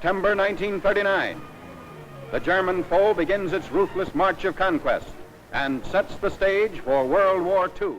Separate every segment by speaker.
Speaker 1: September 1939. The German foe begins its ruthless march of conquest and sets the stage for World War II.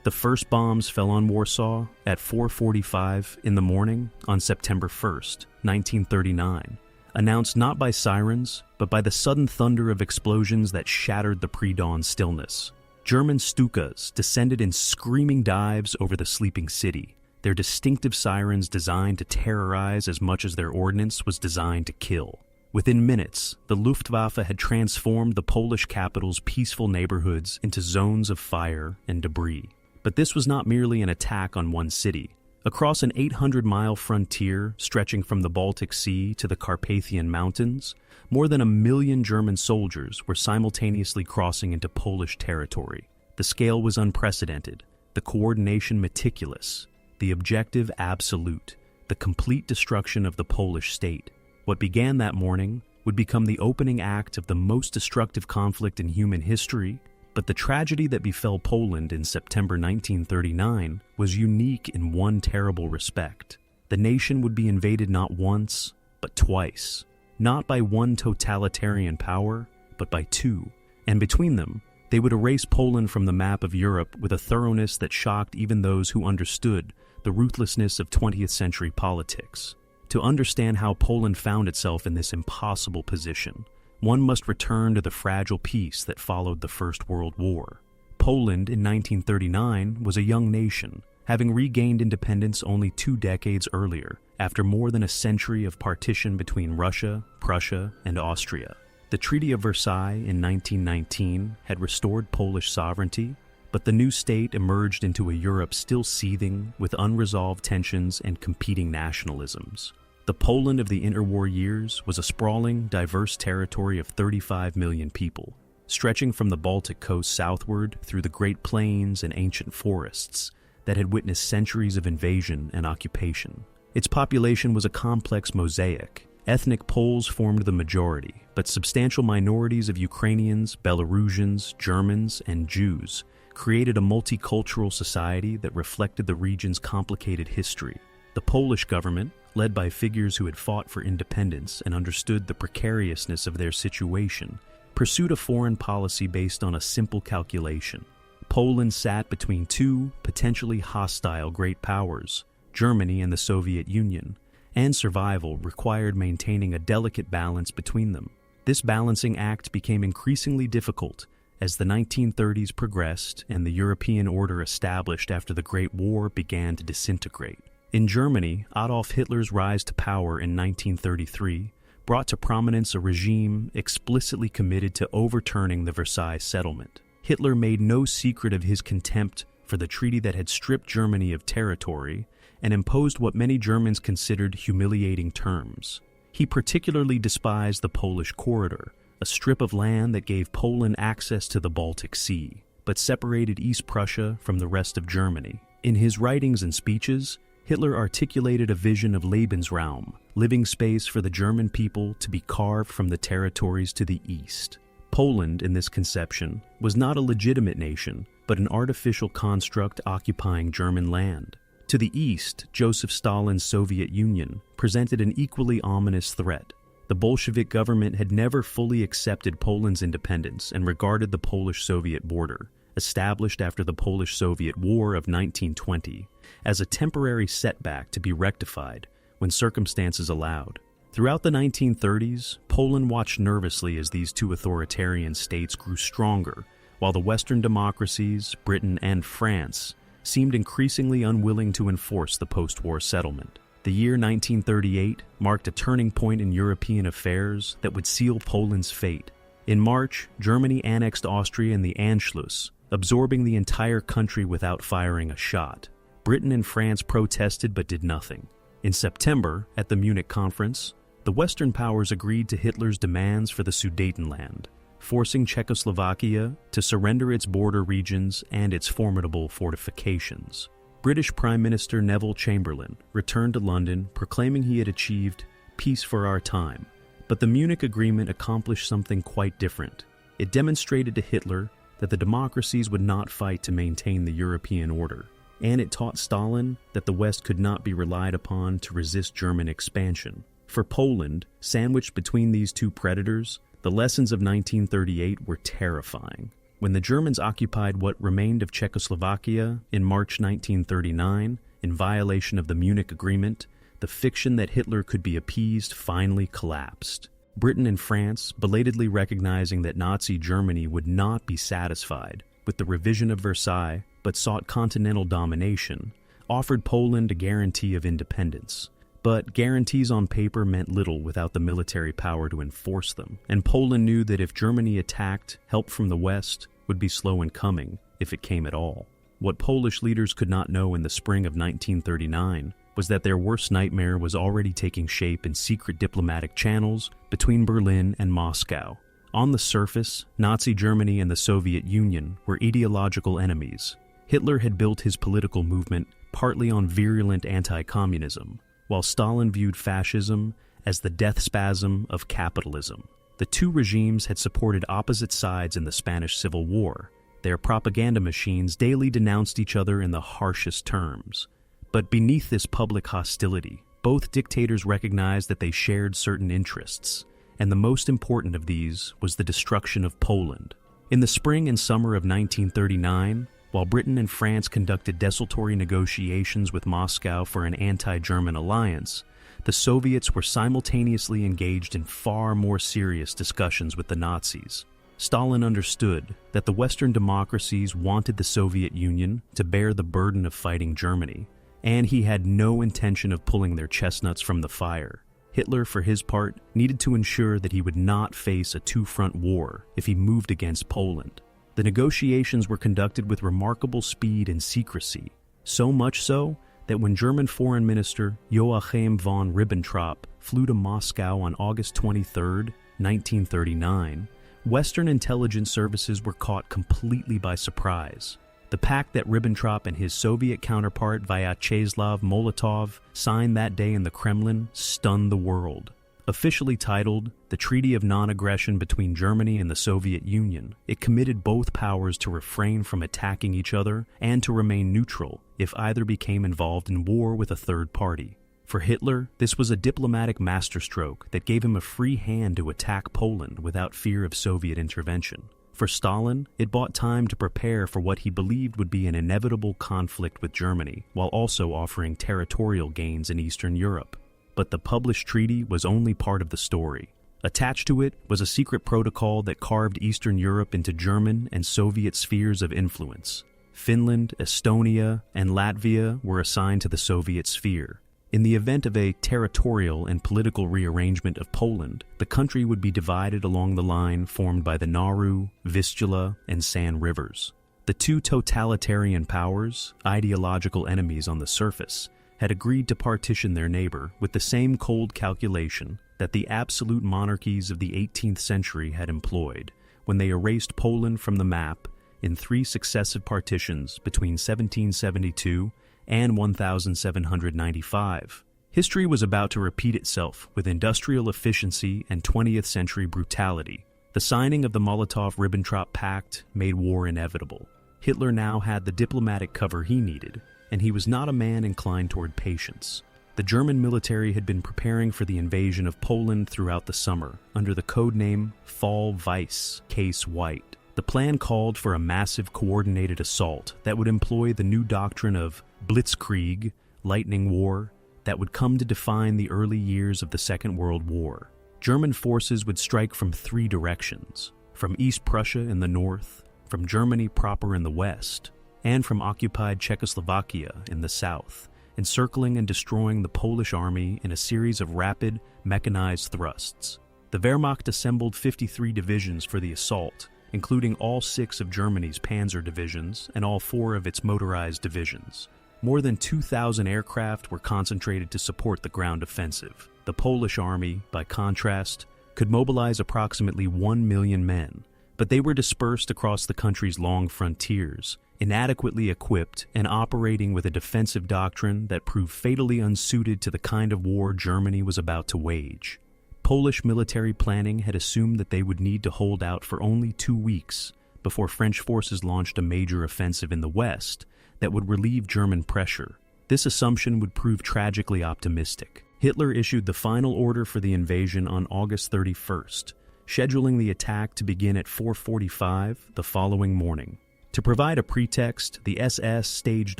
Speaker 2: The first bombs fell on Warsaw at 4:45 in the morning on September 1st, 1939, announced not by sirens, but by the sudden thunder of explosions that shattered the pre-dawn stillness. German Stukas descended in screaming dives over the sleeping city, their distinctive sirens designed to terrorize as much as their ordnance was designed to kill. Within minutes, the Luftwaffe had transformed the Polish capital's peaceful neighborhoods into zones of fire and debris. But this was not merely an attack on one city. Across an 800-mile frontier stretching from the Baltic Sea to the Carpathian Mountains, more than 1 million German soldiers were simultaneously crossing into Polish territory. The scale was unprecedented, the coordination meticulous, the objective absolute, the complete destruction of the Polish state. What began that morning would become the opening act of the most destructive conflict in human history, but the tragedy that befell Poland in September 1939 was unique in one terrible respect. The nation would be invaded not once, but twice. Not by one totalitarian power, but by two. And between them, they would erase Poland from the map of Europe with a thoroughness that shocked even those who understood the ruthlessness of 20th century politics. To understand how Poland found itself in this impossible position, one must return to the fragile peace that followed the First World War. Poland in 1939 was a young nation, having regained independence only 2 decades earlier, after more than a century of partition between Russia, Prussia, and Austria. The Treaty of Versailles in 1919 had restored Polish sovereignty, but the new state emerged into a Europe still seething with unresolved tensions and competing nationalisms. The Poland of the interwar years was a sprawling, diverse territory of 35 million people, stretching from the Baltic coast southward through the Great Plains and ancient forests that had witnessed centuries of invasion and occupation. Its population was a complex mosaic. Ethnic Poles formed the majority, but substantial minorities of Ukrainians, Belarusians, Germans, and Jews created a multicultural society that reflected the region's complicated history. The Polish government, led by figures who had fought for independence and understood the precariousness of their situation, pursued a foreign policy based on a simple calculation. Poland sat between two potentially hostile great powers, Germany and the Soviet Union, and survival required maintaining a delicate balance between them. This balancing act became increasingly difficult as the 1930s progressed and the European order established after the Great War began to disintegrate. In Germany, Adolf Hitler's rise to power in 1933 brought to prominence a regime explicitly committed to overturning the Versailles settlement. Hitler made no secret of his contempt for the treaty that had stripped Germany of territory and imposed what many Germans considered humiliating terms. He particularly despised the Polish corridor, a strip of land that gave Poland access to the Baltic Sea, but separated East Prussia from the rest of Germany. In his writings and speeches, Hitler articulated a vision of Lebensraum, living space for the German people to be carved from the territories to the east. Poland, in this conception, was not a legitimate nation, but an artificial construct occupying German land. To the east, Joseph Stalin's Soviet Union presented an equally ominous threat. The Bolshevik government had never fully accepted Poland's independence and regarded the Polish-Soviet border, established after the Polish-Soviet War of 1920, as a temporary setback to be rectified when circumstances allowed. Throughout the 1930s, Poland watched nervously as these two authoritarian states grew stronger, while the Western democracies, Britain and France, seemed increasingly unwilling to enforce the post-war settlement. The year 1938 marked a turning point in European affairs that would seal Poland's fate. In March, Germany annexed Austria in the Anschluss, absorbing the entire country without firing a shot. Britain and France protested but did nothing. In September, at the Munich conference, the Western powers agreed to Hitler's demands for the Sudetenland, forcing Czechoslovakia to surrender its border regions and its formidable fortifications. British Prime Minister Neville Chamberlain returned to London proclaiming he had achieved peace for our time. But the Munich Agreement accomplished something quite different. It demonstrated to Hitler that the democracies would not fight to maintain the European order, and it taught Stalin that the West could not be relied upon to resist German expansion. For Poland, sandwiched between these two predators, the lessons of 1938 were terrifying. When the Germans occupied what remained of Czechoslovakia in March 1939, in violation of the Munich Agreement, the fiction that Hitler could be appeased finally collapsed. Britain and France, belatedly recognizing that Nazi Germany would not be satisfied with the revision of Versailles, but sought continental domination, offered Poland a guarantee of independence. But guarantees on paper meant little without the military power to enforce them, and Poland knew that if Germany attacked, help from the West would be slow in coming, if it came at all. What Polish leaders could not know in the spring of 1939 was that their worst nightmare was already taking shape in secret diplomatic channels between Berlin and Moscow. On the surface, Nazi Germany and the Soviet Union were ideological enemies. Hitler had built his political movement partly on virulent anti-communism, while Stalin viewed fascism as the death spasm of capitalism. The two regimes had supported opposite sides in the Spanish Civil War. Their propaganda machines daily denounced each other in the harshest terms. But beneath this public hostility, both dictators recognized that they shared certain interests, and the most important of these was the destruction of Poland. In the spring and summer of 1939, while Britain and France conducted desultory negotiations with Moscow for an anti-German alliance, the Soviets were simultaneously engaged in far more serious discussions with the Nazis. Stalin understood that the Western democracies wanted the Soviet Union to bear the burden of fighting Germany, and he had no intention of pulling their chestnuts from the fire. Hitler, for his part, needed to ensure that he would not face a two-front war if he moved against Poland. The negotiations were conducted with remarkable speed and secrecy, so much so that when German Foreign Minister Joachim von Ribbentrop flew to Moscow on August 23, 1939, Western intelligence services were caught completely by surprise. The pact that Ribbentrop and his Soviet counterpart Vyacheslav Molotov signed that day in the Kremlin stunned the world. Officially titled the Treaty of Non-Aggression between Germany and the Soviet Union, it committed both powers to refrain from attacking each other and to remain neutral if either became involved in war with a third party. For Hitler, this was a diplomatic masterstroke that gave him a free hand to attack Poland without fear of Soviet intervention. For Stalin, it bought time to prepare for what he believed would be an inevitable conflict with Germany, while also offering territorial gains in Eastern Europe. But the published treaty was only part of the story. Attached to it was a secret protocol that carved Eastern Europe into German and Soviet spheres of influence. Finland, Estonia, and Latvia were assigned to the Soviet sphere. In the event of a territorial and political rearrangement of Poland, the country would be divided along the line formed by the Naru, Vistula, and San rivers. The two totalitarian powers, ideological enemies on the surface, had agreed to partition their neighbor with the same cold calculation that the absolute monarchies of the 18th century had employed when they erased Poland from the map in 3 successive partitions between 1772 and 1795. History was about to repeat itself with industrial efficiency and 20th century brutality. The signing of the Molotov-Ribbentrop Pact made war inevitable. Hitler now had the diplomatic cover he needed, and he was not a man inclined toward patience. The German military had been preparing for the invasion of Poland throughout the summer, under the codename Fall Weiss, Case White. The plan called for a massive coordinated assault that would employ the new doctrine of Blitzkrieg, lightning war, that would come to define the early years of the Second World War. German forces would strike from 3 directions: from East Prussia in the north, from Germany proper in the west, and from occupied Czechoslovakia in the south, encircling and destroying the Polish army in a series of rapid, mechanized thrusts. The Wehrmacht assembled 53 divisions for the assault, including all 6 of Germany's panzer divisions and all 4 of its motorized divisions. More than 2,000 aircraft were concentrated to support the ground offensive. The Polish army, by contrast, could mobilize approximately 1 million men, but they were dispersed across the country's long frontiers, inadequately equipped and operating with a defensive doctrine that proved fatally unsuited to the kind of war Germany was about to wage. Polish military planning had assumed that they would need to hold out for only 2 weeks before French forces launched a major offensive in the west that would relieve German pressure. This assumption would prove tragically optimistic. Hitler issued the final order for the invasion on August 31st, scheduling the attack to begin at 4:45 the following morning. To provide a pretext, the SS staged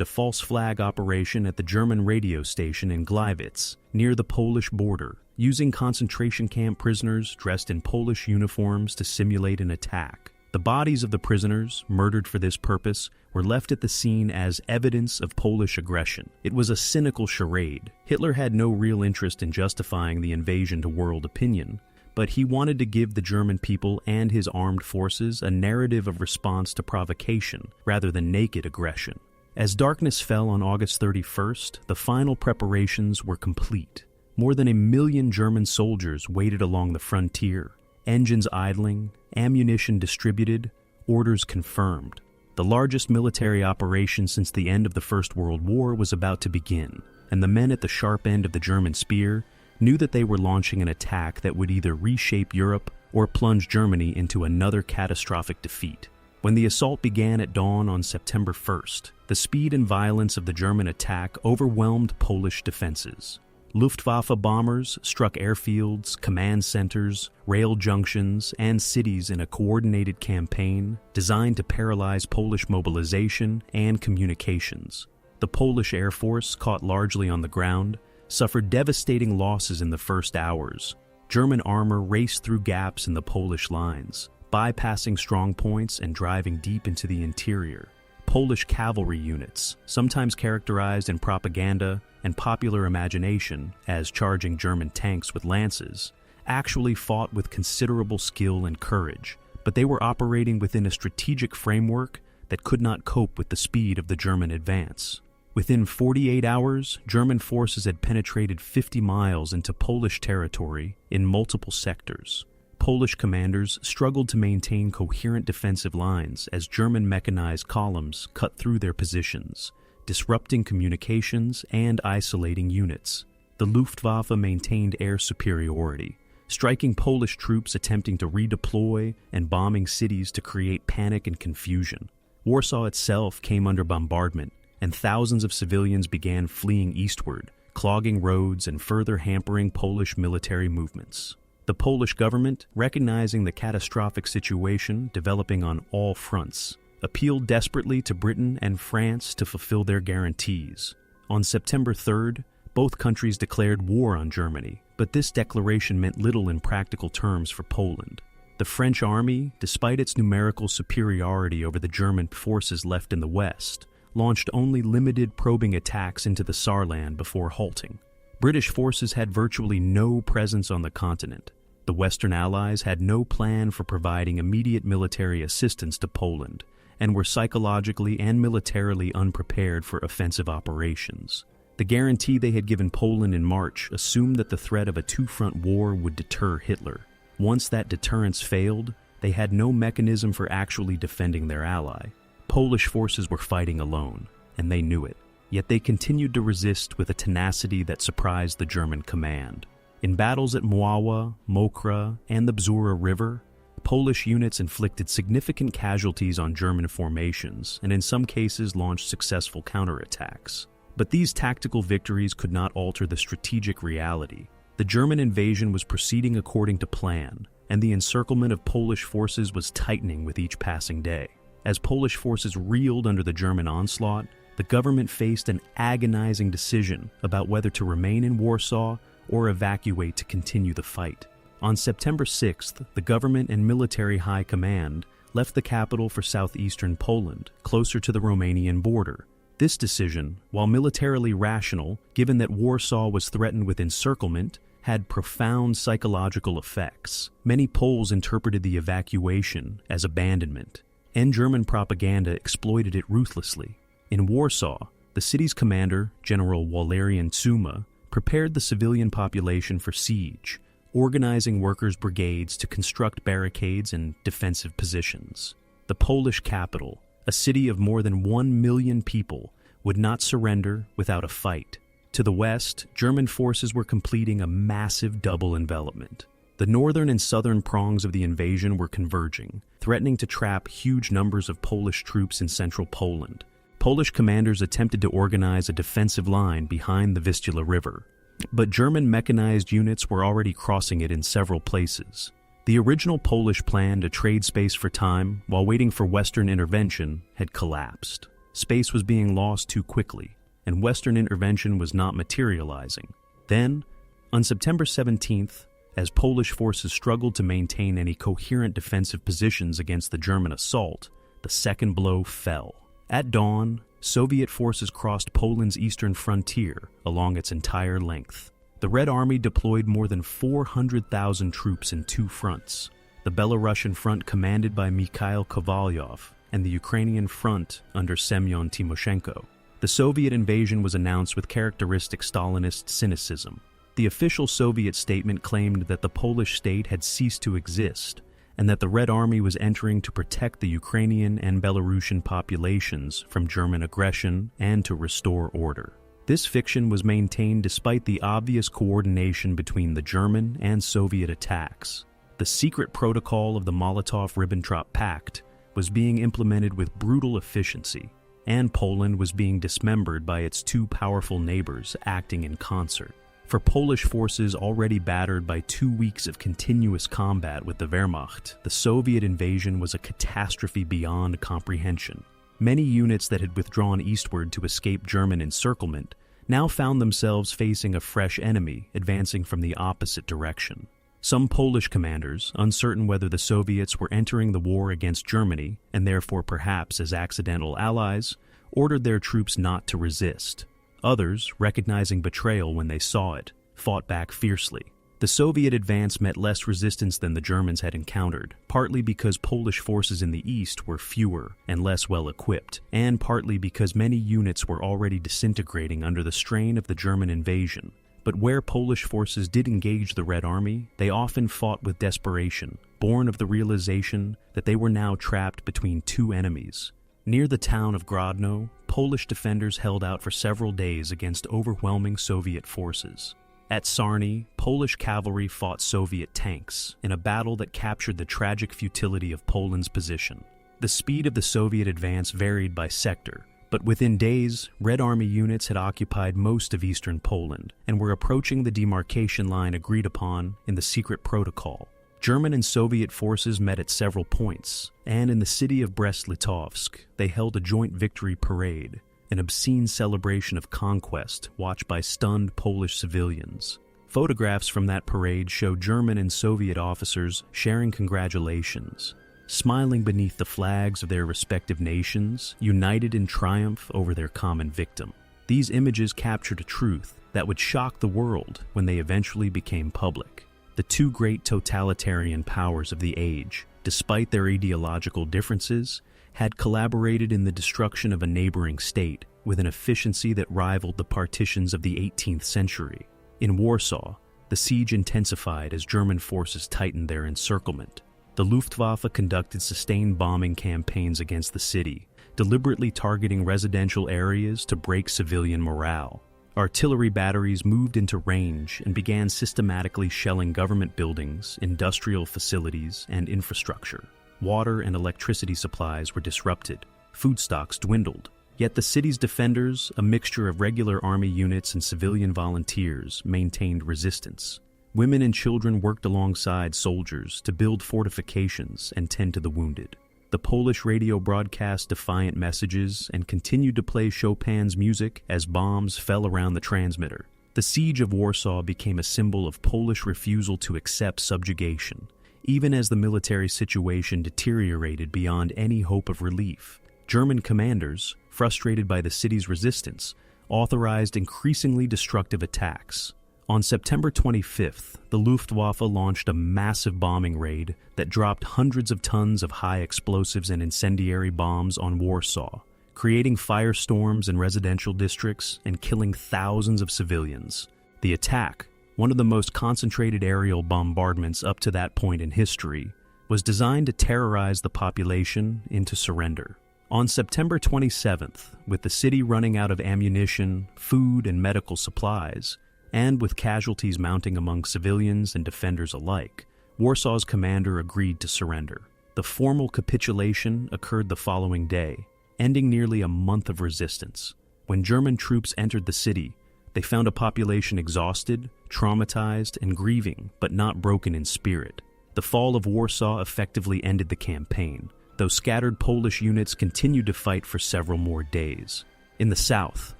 Speaker 2: a false flag operation at the German radio station in Gleiwitz, near the Polish border, using concentration camp prisoners dressed in Polish uniforms to simulate an attack. The bodies of the prisoners, murdered for this purpose, were left at the scene as evidence of Polish aggression. It was a cynical charade. Hitler had no real interest in justifying the invasion to world opinion, but he wanted to give the German people and his armed forces a narrative of response to provocation, rather than naked aggression. As darkness fell on August 31st, the final preparations were complete. More than 1 million German soldiers waited along the frontier, engines idling, ammunition distributed, orders confirmed. The largest military operation since the end of the First World War was about to begin, and the men at the sharp end of the German spear knew that they were launching an attack that would either reshape Europe or plunge Germany into another catastrophic defeat. When the assault began at dawn on September 1st, the speed and violence of the German attack overwhelmed Polish defenses. Luftwaffe bombers struck airfields, command centers, rail junctions, and cities in a coordinated campaign designed to paralyze Polish mobilization and communications. The Polish Air Force, caught largely on the ground, suffered devastating losses in the first hours. German armor raced through gaps in the Polish lines, bypassing strong points and driving deep into the interior. Polish cavalry units, sometimes characterized in propaganda and popular imagination as charging German tanks with lances, actually fought with considerable skill and courage, but they were operating within a strategic framework that could not cope with the speed of the German advance. Within 48 hours, German forces had penetrated 50 miles into Polish territory in multiple sectors. Polish commanders struggled to maintain coherent defensive lines as German mechanized columns cut through their positions, disrupting communications and isolating units. The Luftwaffe maintained air superiority, striking Polish troops attempting to redeploy and bombing cities to create panic and confusion. Warsaw itself came under bombardment, and thousands of civilians began fleeing eastward, clogging roads and further hampering Polish military movements. The Polish government, recognizing the catastrophic situation developing on all fronts, appealed desperately to Britain and France to fulfill their guarantees. On September 3rd, both countries declared war on Germany, but this declaration meant little in practical terms for Poland. The French army, despite its numerical superiority over the German forces left in the west, launched only limited probing attacks into the Saarland before halting. British forces had virtually no presence on the continent. The Western Allies had no plan for providing immediate military assistance to Poland, and were psychologically and militarily unprepared for offensive operations. The guarantee they had given Poland in March assumed that the threat of a two-front war would deter Hitler. Once that deterrence failed, they had no mechanism for actually defending their ally. Polish forces were fighting alone, and they knew it. Yet they continued to resist with a tenacity that surprised the German command. In battles at Mława, Mokra, and the Bzura River, Polish units inflicted significant casualties on German formations and in some cases launched successful counterattacks. But these tactical victories could not alter the strategic reality. The German invasion was proceeding according to plan, and the encirclement of Polish forces was tightening with each passing day. As Polish forces reeled under the German onslaught, the government faced an agonizing decision about whether to remain in Warsaw or evacuate to continue the fight. On September 6th, the government and military high command left the capital for southeastern Poland, closer to the Romanian border. This decision, while militarily rational, given that Warsaw was threatened with encirclement, had profound psychological effects. Many Poles interpreted the evacuation as abandonment, and German propaganda exploited it ruthlessly. In Warsaw, the city's commander, General Walerian Zuma, prepared the civilian population for siege, organizing workers' brigades to construct barricades and defensive positions. The Polish capital, a city of more than 1 million people, would not surrender without a fight. To the west, German forces were completing a massive double envelopment. The northern and southern prongs of the invasion were converging, threatening to trap huge numbers of Polish troops in central Poland. Polish commanders attempted to organize a defensive line behind the Vistula River. But German mechanized units were already crossing it in several places. The original Polish plan to trade space for time while waiting for Western intervention had collapsed. Space was being lost too quickly, and Western intervention was not materializing. Then, on September 17th, as Polish forces struggled to maintain any coherent defensive positions against the German assault, the second blow fell. At dawn, Soviet forces crossed Poland's eastern frontier along its entire length. The Red Army deployed more than 400,000 troops in two fronts: the Belarusian front commanded by Mikhail Kovalyov and the Ukrainian front under Semyon Timoshenko. The Soviet invasion was announced with characteristic Stalinist cynicism. The official Soviet statement claimed that the Polish state had ceased to exist, and that the Red Army was entering to protect the Ukrainian and Belarusian populations from German aggression and to restore order. This fiction was maintained despite the obvious coordination between the German and Soviet attacks. The secret protocol of the Molotov-Ribbentrop Pact was being implemented with brutal efficiency, and Poland was being dismembered by its two powerful neighbors acting in concert. For Polish forces already battered by 2 weeks of continuous combat with the Wehrmacht, the Soviet invasion was a catastrophe beyond comprehension. Many units that had withdrawn eastward to escape German encirclement now found themselves facing a fresh enemy advancing from the opposite direction. Some Polish commanders, uncertain whether the Soviets were entering the war against Germany, and therefore perhaps as accidental allies, ordered their troops not to resist. Others, recognizing betrayal when they saw it, fought back fiercely. The Soviet advance met less resistance than the Germans had encountered, partly because Polish forces in the east were fewer and less well equipped, and partly because many units were already disintegrating under the strain of the German invasion. But where Polish forces did engage the Red Army, they often fought with desperation, born of the realization that they were now trapped between two enemies. Near the town of Grodno, Polish defenders held out for several days against overwhelming Soviet forces. At Sarny, Polish cavalry fought Soviet tanks in a battle that captured the tragic futility of Poland's position. The speed of the Soviet advance varied by sector, but within days, Red Army units had occupied most of eastern Poland and were approaching the demarcation line agreed upon in the secret protocol. German and Soviet forces met at several points, and in the city of Brest-Litovsk, they held a joint victory parade, an obscene celebration of conquest watched by stunned Polish civilians. Photographs from that parade show German and Soviet officers sharing congratulations, smiling beneath the flags of their respective nations, united in triumph over their common victim. These images captured a truth that would shock the world when they eventually became public. The two great totalitarian powers of the age, despite their ideological differences, had collaborated in the destruction of a neighboring state with an efficiency that rivaled the partitions of the 18th century. In Warsaw, the siege intensified as German forces tightened their encirclement. The Luftwaffe conducted sustained bombing campaigns against the city, deliberately targeting residential areas to break civilian morale. Artillery batteries moved into range and began systematically shelling government buildings, industrial facilities, and infrastructure. Water and electricity supplies were disrupted. Food stocks dwindled. Yet the city's defenders, a mixture of regular army units and civilian volunteers, maintained resistance. Women and children worked alongside soldiers to build fortifications and tend to the wounded. The Polish radio broadcast defiant messages and continued to play Chopin's music as bombs fell around the transmitter. The siege of Warsaw became a symbol of Polish refusal to accept subjugation, even as the military situation deteriorated beyond any hope of relief. German commanders, frustrated by the city's resistance, authorized increasingly destructive attacks. On September 25th, the Luftwaffe launched a massive bombing raid that dropped hundreds of tons of high explosives and incendiary bombs on Warsaw, creating firestorms in residential districts and killing thousands of civilians. The attack, one of the most concentrated aerial bombardments up to that point in history, was designed to terrorize the population into surrender. On September 27th, with the city running out of ammunition, food, and medical supplies, and with casualties mounting among civilians and defenders alike, Warsaw's commander agreed to surrender. The formal capitulation occurred the following day, ending nearly a month of resistance. When German troops entered the city, They found a population exhausted, traumatized, and grieving, but not broken in spirit. The fall of Warsaw effectively ended the campaign, though scattered Polish units continued to fight for several more days. In the south,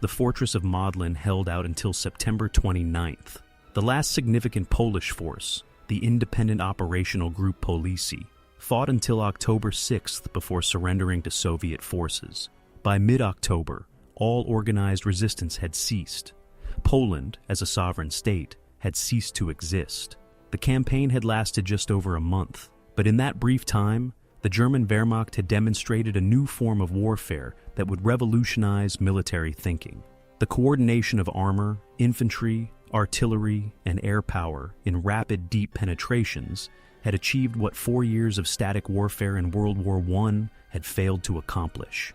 Speaker 2: the fortress of Modlin held out until September 29th. The last significant Polish force, the Independent Operational Group Policji, fought until October 6th before surrendering to Soviet forces. By mid-October, all organized resistance had ceased. Poland, as a sovereign state, had ceased to exist. The campaign had lasted just over a month, but in that brief time, the German Wehrmacht had demonstrated a new form of warfare that would revolutionize military thinking. The coordination of armor, infantry, artillery, and air power in rapid, deep penetrations had achieved what 4 years of static warfare in World War I had failed to accomplish: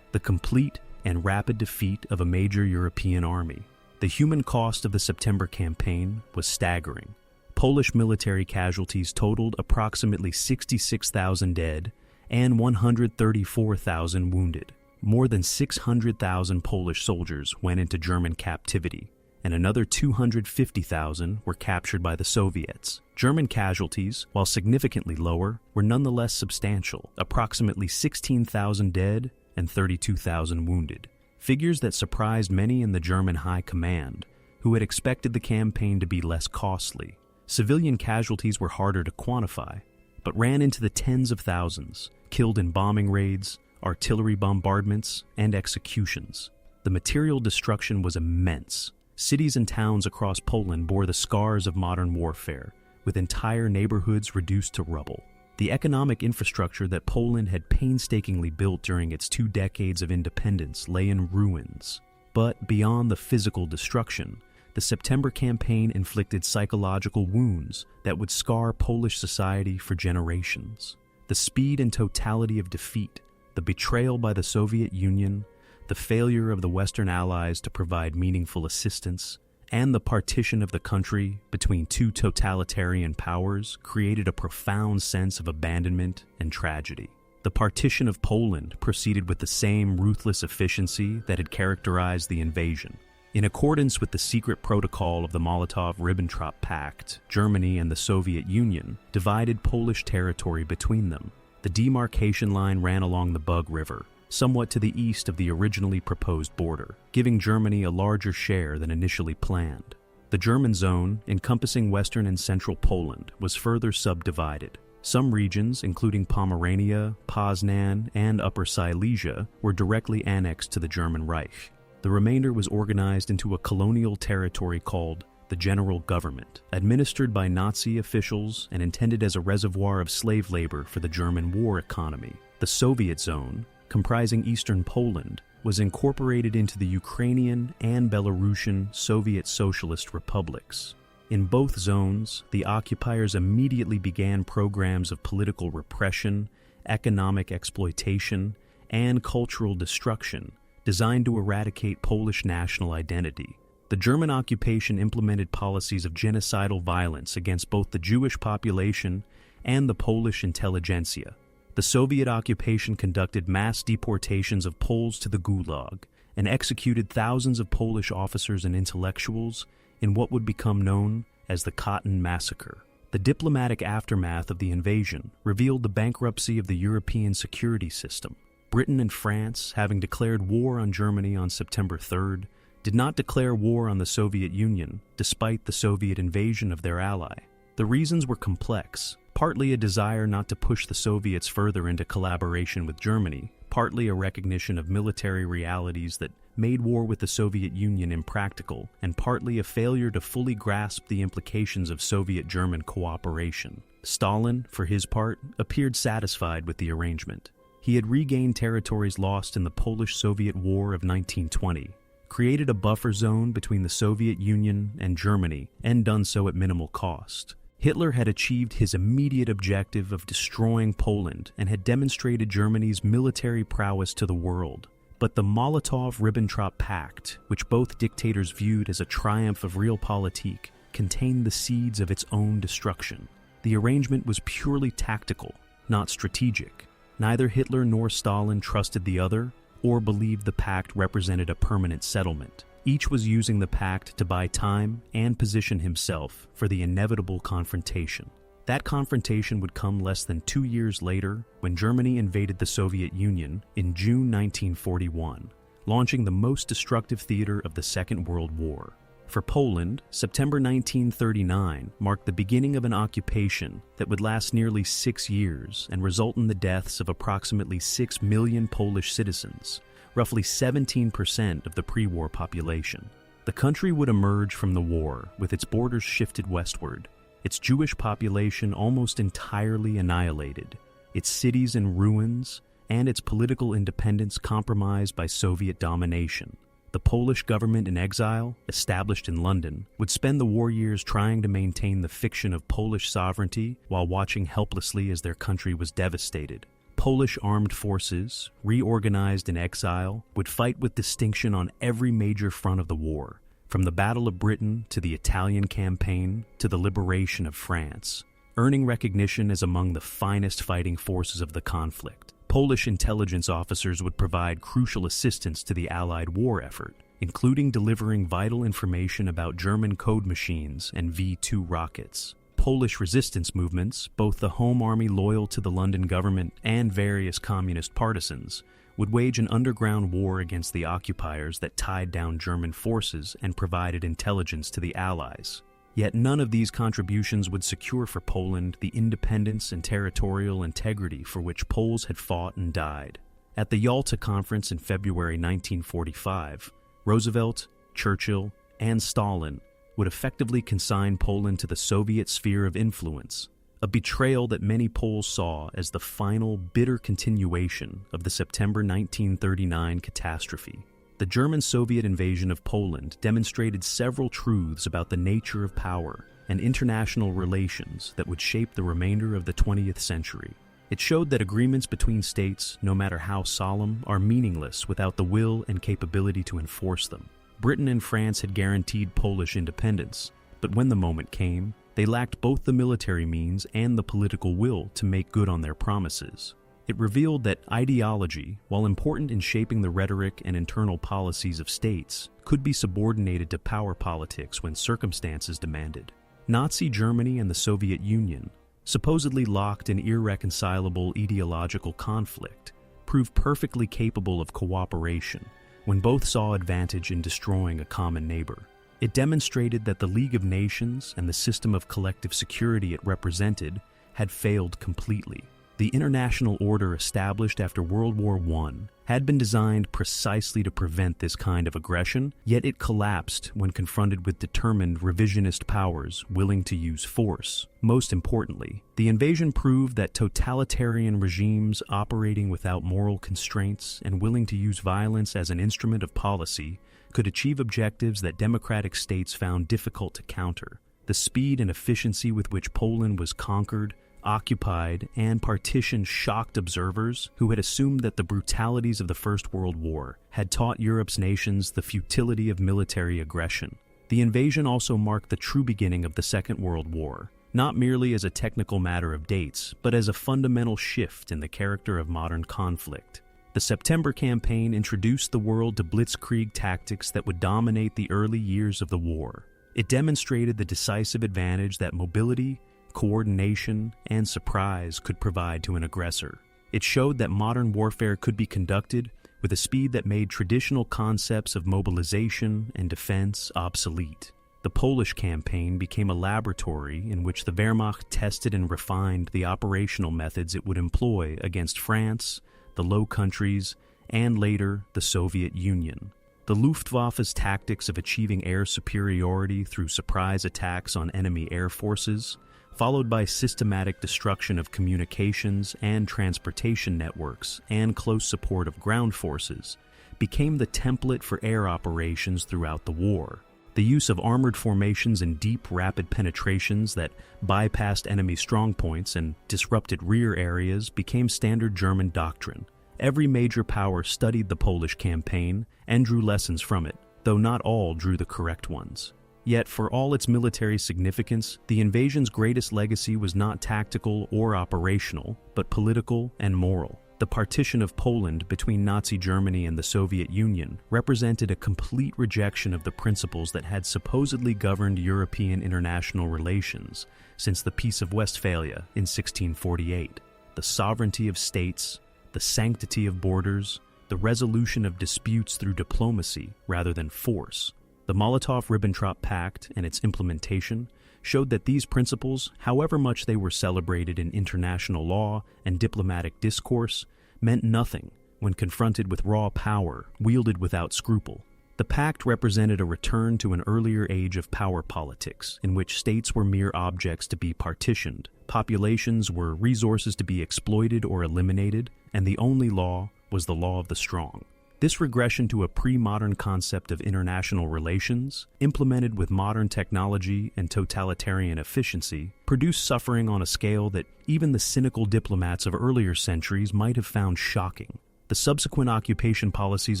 Speaker 2: the complete and rapid defeat of a major European army. The human cost of the September campaign was staggering. Polish military casualties totaled approximately 66,000 dead and 134,000 wounded. More than 600,000 Polish soldiers went into German captivity, and another 250,000 were captured by the Soviets. German casualties, while significantly lower, were nonetheless substantial, approximately 16,000 dead and 32,000 wounded. Figures that surprised many in the German high command, who had expected the campaign to be less costly. Civilian casualties were harder to quantify, but ran into the tens of thousands, killed in bombing raids, artillery bombardments, and executions. The material destruction was immense. Cities and towns across Poland bore the scars of modern warfare, with entire neighborhoods reduced to rubble. The economic infrastructure that Poland had painstakingly built during its 2 decades of independence lay in ruins. But beyond the physical destruction, the September campaign inflicted psychological wounds that would scar Polish society for generations. The speed and totality of defeat, the betrayal by the Soviet Union, the failure of the Western Allies to provide meaningful assistance, and the partition of the country between 2 totalitarian powers created a profound sense of abandonment and tragedy. The partition of Poland proceeded with the same ruthless efficiency that had characterized the invasion. In accordance with the secret protocol of the Molotov-Ribbentrop Pact, Germany and the Soviet Union divided Polish territory between them. The demarcation line ran along the Bug River, somewhat to the east of the originally proposed border, giving Germany a larger share than initially planned. The German zone, encompassing western and central Poland, was further subdivided. Some regions, including Pomerania, Poznan, and Upper Silesia, were directly annexed to the German Reich. The remainder was organized into a colonial territory called the General Government, administered by Nazi officials and intended as a reservoir of slave labor for the German war economy. The Soviet zone, comprising eastern Poland, was incorporated into the Ukrainian and Belarusian Soviet Socialist republics. In both zones, the occupiers immediately began programs of political repression, economic exploitation, and cultural destruction designed to eradicate Polish national identity. The German occupation implemented policies of genocidal violence against both the Jewish population and the Polish intelligentsia. The Soviet occupation conducted mass deportations of Poles to the Gulag and executed thousands of Polish officers and intellectuals in what would become known as the Cotton Massacre. The diplomatic aftermath of the invasion revealed the bankruptcy of the European security system. Britain and France, having declared war on Germany on September 3rd, did not declare war on the Soviet Union, despite the Soviet invasion of their ally. The reasons were complex, partly a desire not to push the Soviets further into collaboration with Germany, partly a recognition of military realities that made war with the Soviet Union impractical, and partly a failure to fully grasp the implications of Soviet-German cooperation. Stalin, for his part, appeared satisfied with the arrangement. He had regained territories lost in the Polish-Soviet War of 1920, created a buffer zone between the Soviet Union and Germany, and done so at minimal cost. Hitler had achieved his immediate objective of destroying Poland and had demonstrated Germany's military prowess to the world. But the Molotov-Ribbentrop Pact, which both dictators viewed as a triumph of realpolitik, contained the seeds of its own destruction. The arrangement was purely tactical, not strategic. Neither Hitler nor Stalin trusted the other or believed the pact represented a permanent settlement. Each was using the pact to buy time and position himself for the inevitable confrontation. That confrontation would come less than 2 years later when Germany invaded the Soviet Union in June 1941, launching the most destructive theater of the Second World War. For Poland, September 1939 marked the beginning of an occupation that would last nearly 6 years and result in the deaths of approximately 6 million Polish citizens, roughly 17% of the pre-war population. The country would emerge from the war with its borders shifted westward, its Jewish population almost entirely annihilated, its cities in ruins, and its political independence compromised by Soviet domination. The Polish government in exile, established in London, would spend the war years trying to maintain the fiction of Polish sovereignty while watching helplessly as their country was devastated. Polish armed forces, reorganized in exile, would fight with distinction on every major front of the war, from the Battle of Britain to the Italian campaign to the liberation of France, earning recognition as among the finest fighting forces of the conflict. Polish intelligence officers would provide crucial assistance to the Allied war effort, including delivering vital information about German code machines and V-2 rockets. Polish resistance movements, both the Home Army loyal to the London government and various communist partisans, would wage an underground war against the occupiers that tied down German forces and provided intelligence to the Allies. Yet none of these contributions would secure for Poland the independence and territorial integrity for which Poles had fought and died. At the Yalta Conference in February 1945, Roosevelt, Churchill, and Stalin would effectively consign Poland to the Soviet sphere of influence, a betrayal that many Poles saw as the final, bitter continuation of the September 1939 catastrophe. The German-Soviet invasion of Poland demonstrated several truths about the nature of power and international relations that would shape the remainder of the 20th century. It showed that agreements between states, no matter how solemn, are meaningless without the will and capability to enforce them. Britain and France had guaranteed Polish independence, but when the moment came, they lacked both the military means and the political will to make good on their promises. It revealed that ideology, while important in shaping the rhetoric and internal policies of states, could be subordinated to power politics when circumstances demanded. Nazi Germany and the Soviet Union, supposedly locked in irreconcilable ideological conflict, proved perfectly capable of cooperation when both saw advantage in destroying a common neighbor. It demonstrated that the League of Nations and the system of collective security it represented had failed completely. The international order established after World War I had been designed precisely to prevent this kind of aggression, yet it collapsed when confronted with determined revisionist powers willing to use force. Most importantly, the invasion proved that totalitarian regimes operating without moral constraints and willing to use violence as an instrument of policy could achieve objectives that democratic states found difficult to counter. The speed and efficiency with which Poland was conquered, occupied, and partitioned shocked observers who had assumed that the brutalities of the First World War had taught Europe's nations the futility of military aggression. The invasion also marked the true beginning of the Second World War, not merely as a technical matter of dates, but as a fundamental shift in the character of modern conflict. The September campaign introduced the world to Blitzkrieg tactics that would dominate the early years of the war. It demonstrated the decisive advantage that mobility, coordination, and surprise could provide to an aggressor. It showed that modern warfare could be conducted with a speed that made traditional concepts of mobilization and defense obsolete. The Polish campaign became a laboratory in which the Wehrmacht tested and refined the operational methods it would employ against France, the Low Countries, and later the Soviet Union. The Luftwaffe's tactics of achieving air superiority through surprise attacks on enemy air forces, followed by systematic destruction of communications and transportation networks and close support of ground forces, became the template for air operations throughout the war. The use of armored formations and deep, rapid penetrations that bypassed enemy strongpoints and disrupted rear areas became standard German doctrine. Every major power studied the Polish campaign and drew lessons from it, though not all drew the correct ones. Yet, for all its military significance, the invasion's greatest legacy was not tactical or operational, but political and moral. The partition of Poland between Nazi Germany and the Soviet Union represented a complete rejection of the principles that had supposedly governed European international relations since the Peace of Westphalia in 1648. The sovereignty of states, the sanctity of borders, the resolution of disputes through diplomacy rather than force. The Molotov-Ribbentrop Pact and its implementation showed that these principles, however much they were celebrated in international law and diplomatic discourse, meant nothing when confronted with raw power wielded without scruple. The pact represented a return to an earlier age of power politics, in which states were mere objects to be partitioned, populations were resources to be exploited or eliminated, and the only law was the law of the strong. This regression to a pre-modern concept of international relations, implemented with modern technology and totalitarian efficiency, produced suffering on a scale that even the cynical diplomats of earlier centuries might have found shocking. The subsequent occupation policies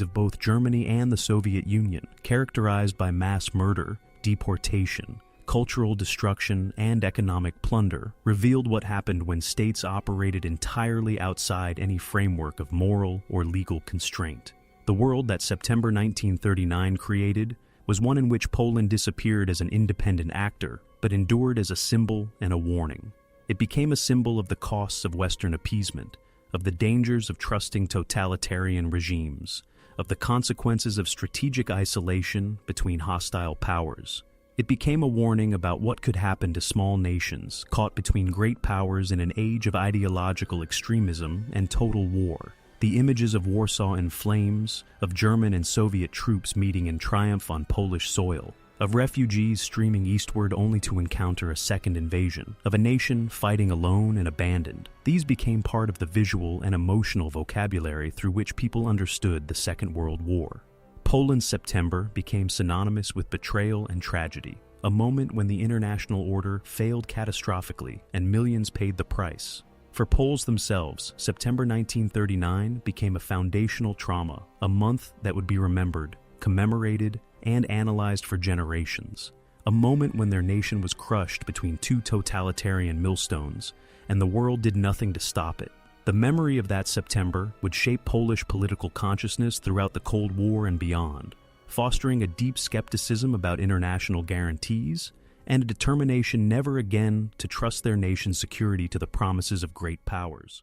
Speaker 2: of both Germany and the Soviet Union, characterized by mass murder, deportation, cultural destruction, and economic plunder, revealed what happened when states operated entirely outside any framework of moral or legal constraint. The world that September 1939 created was one in which Poland disappeared as an independent actor, but endured as a symbol and a warning. It became a symbol of the costs of Western appeasement, of the dangers of trusting totalitarian regimes, of the consequences of strategic isolation between hostile powers. It became a warning about what could happen to small nations caught between great powers in an age of ideological extremism and total war. The images of Warsaw in flames, of German and Soviet troops meeting in triumph on Polish soil, of refugees streaming eastward only to encounter a second invasion, of a nation fighting alone and abandoned. These became part of the visual and emotional vocabulary through which people understood the Second World War. Poland's September became synonymous with betrayal and tragedy, a moment when the international order failed catastrophically and millions paid the price. For Poles themselves, September 1939 became a foundational trauma, a month that would be remembered, commemorated, and analyzed for generations. A moment when their nation was crushed between two totalitarian millstones, and the world did nothing to stop it. The memory of that September would shape Polish political consciousness throughout the Cold War and beyond, fostering a deep skepticism about international guarantees and a determination never again to trust their nation's security to the promises of great powers.